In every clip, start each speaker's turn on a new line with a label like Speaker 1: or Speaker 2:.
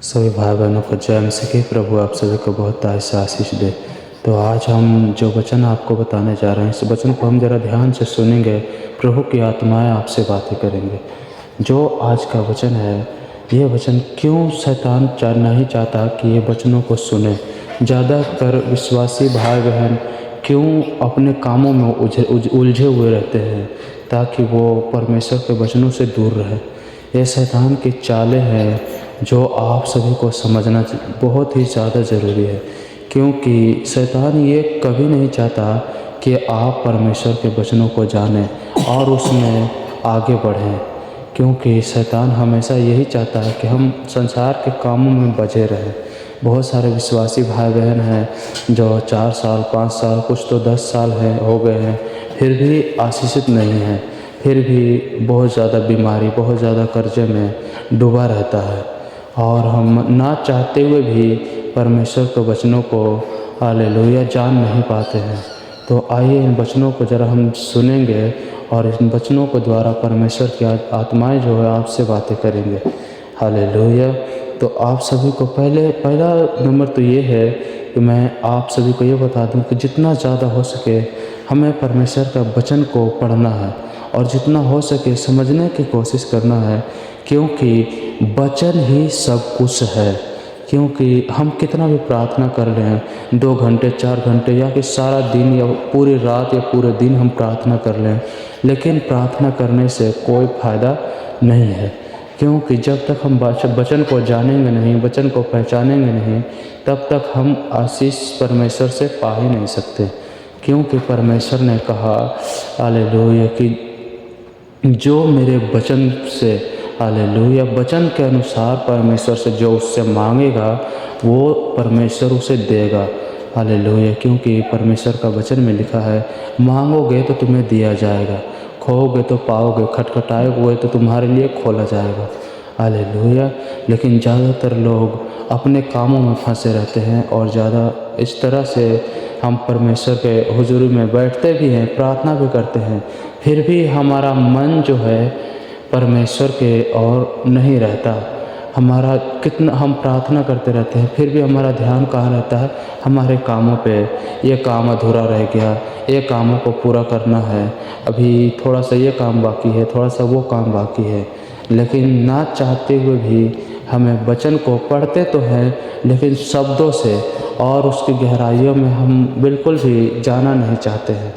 Speaker 1: सभी भाई बहनों को जय मसीह की। प्रभु आप सभी को बहुत से आशीष दे। तो आज हम जो वचन आपको बताने जा रहे हैं, इस वचन को हम ज़रा ध्यान से सुनेंगे। प्रभु की आत्माएं आपसे बातें करेंगे। जो आज का वचन है, ये वचन क्यों शैतान नहीं चाहता कि ये वचनों को सुने। ज़्यादातर विश्वासी भाई बहन क्यों अपने कामों में उलझे हुए रहते हैं, ताकि वो परमेश्वर के वचनों से दूर रहे। ये शैतान की चालें हैं जो आप सभी को समझना बहुत ही ज़्यादा ज़रूरी है, क्योंकि शैतान ये कभी नहीं चाहता कि आप परमेश्वर के वचनों को जानें और उसमें आगे बढ़ें। क्योंकि शैतान हमेशा यही चाहता है कि हम संसार के कामों में बझे रहें। बहुत सारे विश्वासी भाई बहन हैं जो 4 साल 5 साल, कुछ तो 10 साल हो गए हैं, फिर भी आशीषित नहीं हैं, फिर भी बहुत ज़्यादा बीमारी, बहुत ज़्यादा कर्जे में डूबा रहता है। और हम ना चाहते हुए भी परमेश्वर के वचनों को हालेलुया जान नहीं पाते हैं। तो आइए इन वचनों को ज़रा हम सुनेंगे और इन वचनों को द्वारा परमेश्वर की आत्माएं जो है आपसे बातें करेंगे। हालेलुया। तो आप सभी को पहला नंबर तो ये है कि मैं आप सभी को ये बता दूं कि जितना ज़्यादा हो सके हमें परमेश्वर का वचन को पढ़ना है और जितना हो सके समझने की कोशिश करना है, क्योंकि वचन ही सब कुछ है। क्योंकि हम कितना भी प्रार्थना कर रहे हैं, 2 घंटे 4 घंटे या कि सारा दिन या पूरी रात या पूरे दिन हम प्रार्थना कर लें, लेकिन प्रार्थना करने से कोई फ़ायदा नहीं है। क्योंकि जब तक हम वचन को जानेंगे नहीं, वचन को पहचानेंगे नहीं, तब तक हम आशीष परमेश्वर से पा ही नहीं सकते। क्योंकि परमेश्वर ने कहा हालेलुया कि जो मेरे वचन से हालेलुया वचन के अनुसार परमेश्वर से जो उससे मांगेगा वो परमेश्वर उसे देगा। हालेलुया। क्योंकि परमेश्वर का वचन में लिखा है, मांगोगे तो तुम्हें दिया जाएगा, खोओगे तो पाओगे, खटखटाओगे तो तुम्हारे लिए खोला जाएगा। हालेलुया। लेकिन ज़्यादातर लोग अपने कामों में फंसे रहते हैं और ज़्यादा इस तरह से हम परमेश्वर के हुजूरी में बैठते भी हैं, प्रार्थना भी करते हैं, फिर भी हमारा मन जो है परमेश्वर के और नहीं रहता। हमारा कितना हम प्रार्थना करते रहते हैं, फिर भी हमारा ध्यान कहाँ रहता है, हमारे कामों पे। ये काम अधूरा रह गया, ये कामों को पूरा करना है, अभी थोड़ा सा ये काम बाकी है, थोड़ा सा वो काम बाकी है। लेकिन ना चाहते हुए भी हमें वचन को पढ़ते तो हैं, लेकिन शब्दों से और उसकी गहराइयों में हम बिल्कुल भी जाना नहीं चाहते हैं।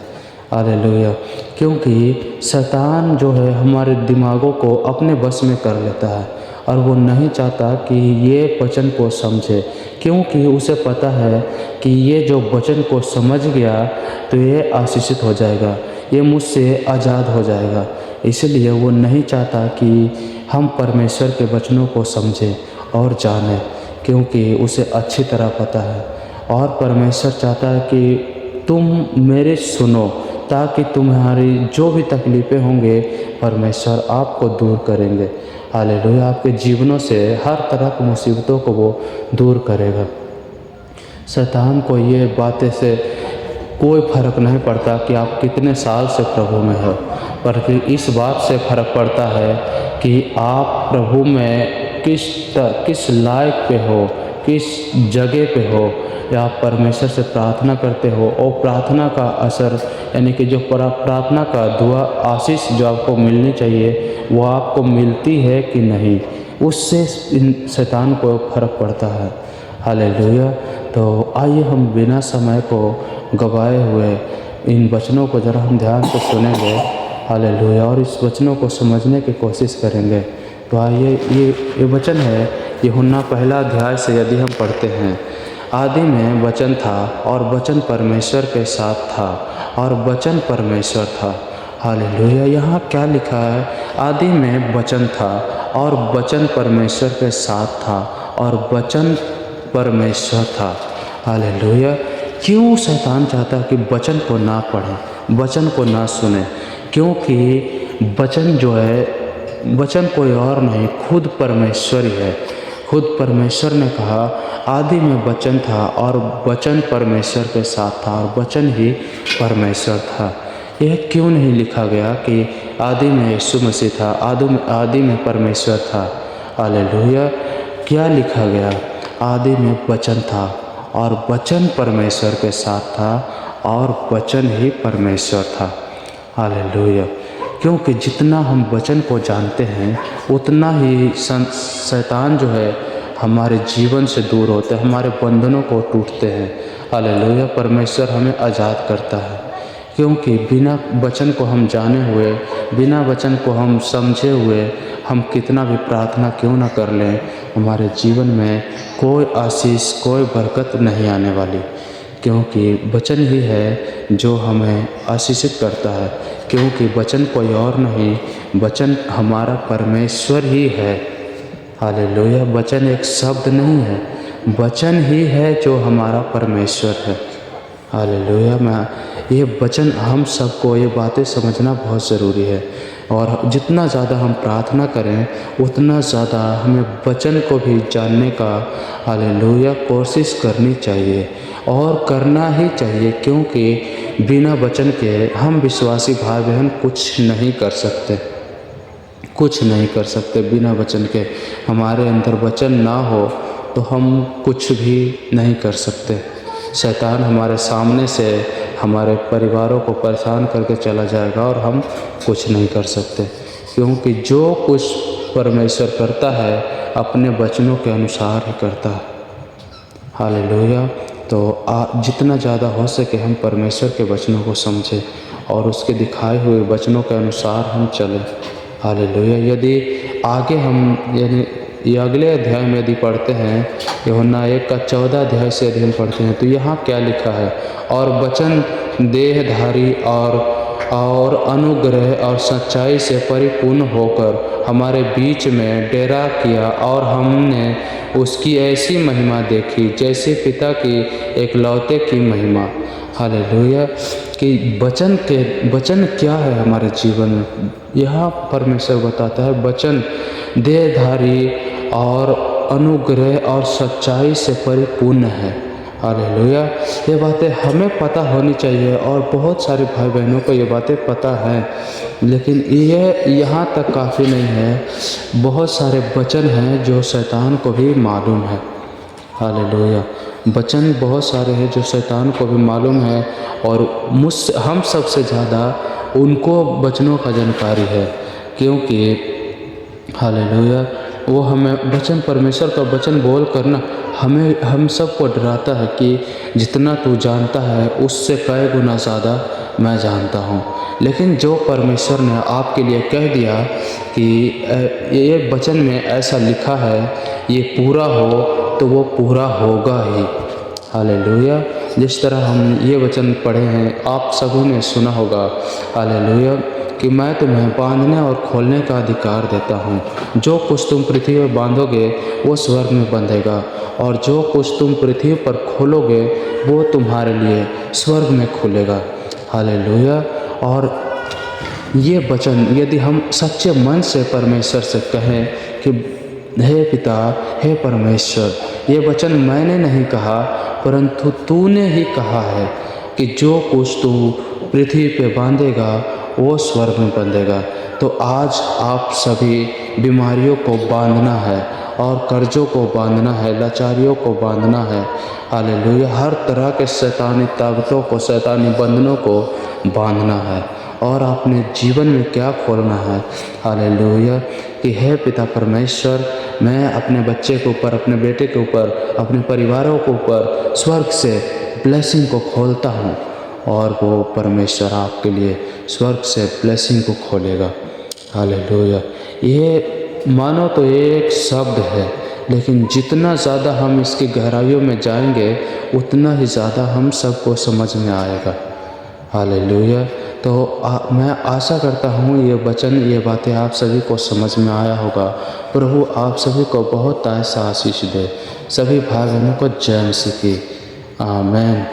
Speaker 1: हालेलुया। क्योंकि शैतान जो है हमारे दिमागों को अपने बस में कर लेता है और वो नहीं चाहता कि ये वचन को समझे, क्योंकि उसे पता है कि ये जो वचन को समझ गया तो ये आशीषित हो जाएगा, ये मुझसे आज़ाद हो जाएगा। इसलिए वो नहीं चाहता कि हम परमेश्वर के वचनों को समझें और जानें, क्योंकि उसे अच्छी तरह पता है। और परमेश्वर चाहता है कि तुम मेरे सुनो, ताकि तुम्हारी जो भी तकलीफ़ें होंगे परमेश्वर आपको दूर करेंगे। हालेलुया। आपके जीवनों से हर तरह की मुसीबतों को वो दूर करेगा। शैतान को ये बातें से कोई फ़र्क नहीं पड़ता कि आप कितने साल से प्रभु में हो, बल्कि इस बात से फ़र्क पड़ता है कि आप प्रभु में किस लायक पे हो, किस जगह पे हो, या आप परमेश्वर से प्रार्थना करते हो और प्रार्थना का असर यानी कि जो प्रार्थना का दुआ आशीष जो आपको मिलनी चाहिए वो आपको मिलती है कि नहीं, उससे शैतान को फ़र्क पड़ता है। हालेलुया। तो आइए हम बिना समय को गवाए हुए इन वचनों को ज़रा हम ध्यान से सुनेंगे। हालेलुया। और इस वचनों को समझने की कोशिश करेंगे। तो आइए ये वचन है यूहन्ना पहला अध्याय से यदि हम पढ़ते हैं, आदि में वचन था और वचन परमेश्वर के साथ था और वचन परमेश्वर था। हालेलुया। यहाँ क्या लिखा है, आदि में वचन था और वचन परमेश्वर के साथ था और वचन परमेश्वर था। हालेलुया। क्यों शैतान चाहता कि वचन को ना पढ़ें, वचन को ना सुने? क्योंकि वचन जो है, वचन कोई और नहीं, खुद परमेश्वर ही है। खुद परमेश्वर ने कहा आदि में वचन था और वचन परमेश्वर के साथ था और वचन ही परमेश्वर था। यह क्यों नहीं लिखा गया कि आदि में यीशु मसीह था, आदि में परमेश्वर था? हालेलुया। क्या लिखा गया? आदि में वचन था और वचन परमेश्वर के साथ था और वचन ही परमेश्वर था। हालेलुया। क्योंकि जितना हम वचन को जानते हैं उतना ही शैतान जो है हमारे जीवन से दूर होते हैं, हमारे बंधनों को टूटते हैं। हालेलुया। परमेश्वर हमें आज़ाद करता है, क्योंकि बिना वचन को हम जाने हुए, बिना वचन को हम समझे हुए हम कितना भी प्रार्थना क्यों ना कर लें, हमारे जीवन में कोई आशीष, कोई बरकत नहीं आने वाली। क्योंकि वचन ही है जो हमें आशीषित करता है, क्योंकि वचन कोई और नहीं, वचन हमारा परमेश्वर ही है। हालेलुया। वचन एक शब्द नहीं है, वचन ही है जो हमारा परमेश्वर है। हालेलुया। ये वचन हम सबको ये बातें समझना बहुत ज़रूरी है, और जितना ज़्यादा हम प्रार्थना करें उतना ज़्यादा हमें वचन को भी जानने का, हालेलुया, कोशिश करनी चाहिए और करना ही चाहिए। क्योंकि बिना वचन के हम विश्वासी भाई बहन कुछ नहीं कर सकते, कुछ नहीं कर सकते बिना वचन के। हमारे अंदर वचन ना हो तो हम कुछ भी नहीं कर सकते। शैतान हमारे सामने से हमारे परिवारों को परेशान करके चला जाएगा और हम कुछ नहीं कर सकते, क्योंकि जो कुछ परमेश्वर करता है अपने वचनों के अनुसार ही करता है। हालेलुया। तो जितना ज़्यादा हो सके हम परमेश्वर के वचनों को समझें और उसके दिखाए हुए वचनों के अनुसार हम चलें। हालेलुया। यदि आगे हम ये अगले अध्याय में यदि पढ़ते हैं, यूहन्ना 1 का 14 अध्याय से यदि हम पढ़ते हैं तो यहाँ क्या लिखा है? और वचन देहधारी और अनुग्रह और सच्चाई से परिपूर्ण होकर हमारे बीच में डेरा किया, और हमने उसकी ऐसी महिमा देखी जैसे पिता की एकलौते की महिमा। हालेलुया। कि वचन क्या है हमारे जीवन में? यहाँ परमेश्वर बताता है वचन देहधारी और अनुग्रह और सच्चाई से परिपूर्ण है। हालेलुया। ये बातें हमें पता होनी चाहिए और बहुत सारे भाई बहनों को ये बातें पता हैं, लेकिन ये यहाँ तक काफ़ी नहीं है। बहुत सारे वचन हैं जो शैतान को भी मालूम है। हालेलुया। वचन बहुत सारे हैं जो शैतान को भी मालूम है, और हम सबसे ज़्यादा उनको वचनों का जानकारी है, क्योंकि हालेलुया वो हमें वचन, परमेश्वर का वचन बोल कर ना हम सबको डराता है कि जितना तू जानता है उससे कई गुना ज़्यादा मैं जानता हूँ। लेकिन जो परमेश्वर ने आपके लिए कह दिया कि ये वचन में ऐसा लिखा है, ये पूरा हो, तो वो पूरा होगा ही। हालेलुया। जिस तरह हम ये वचन पढ़े हैं, आप सभी ने सुना होगा, हालेलुया, कि मैं तुम्हें बांधने और खोलने का अधिकार देता हूँ। जो कुछ तुम पृथ्वी पर बांधोगे वो स्वर्ग में बंधेगा, और जो कुछ तुम पृथ्वी पर खोलोगे वो तुम्हारे लिए स्वर्ग में खुलेगा। हालेलुया। और ये वचन यदि हम सच्चे मन से परमेश्वर से कहें कि हे पिता, हे परमेश्वर, ये वचन मैंने नहीं कहा परंतु तूने ही कहा है कि जो कुछ तू पृथ्वी पे बांधेगा वो स्वर्ग में बंधेगा। तो आज आप सभी बीमारियों को बांधना है और कर्जों को बांधना है, लाचारियों को बांधना है। हालेलुया। हर तरह के शैतानी ताकतों को, शैतानी बंधनों को बांधना है, और अपने जीवन में क्या खोलना है? हालेलुया। कि हे पिता परमेश्वर, मैं अपने बच्चे के ऊपर, अपने बेटे के ऊपर, अपने परिवारों के ऊपर स्वर्ग से ब्लेसिंग को खोलता हूँ, और वो परमेश्वर आपके लिए स्वर्ग से ब्लेसिंग को खोलेगा। हालेलुया। ये मानो तो एक शब्द है, लेकिन जितना ज़्यादा हम इसकी गहराइयों में जाएंगे उतना ही ज़्यादा हम सबको समझ में आएगा। हालेलुया। तो मैं आशा करता हूँ ये वचन, ये बातें आप सभी को समझ में आया होगा। प्रभु आप सभी को बहुत ऐसा आशीष दे। सभी भाई बहनों को जय मसीह की। आमीन।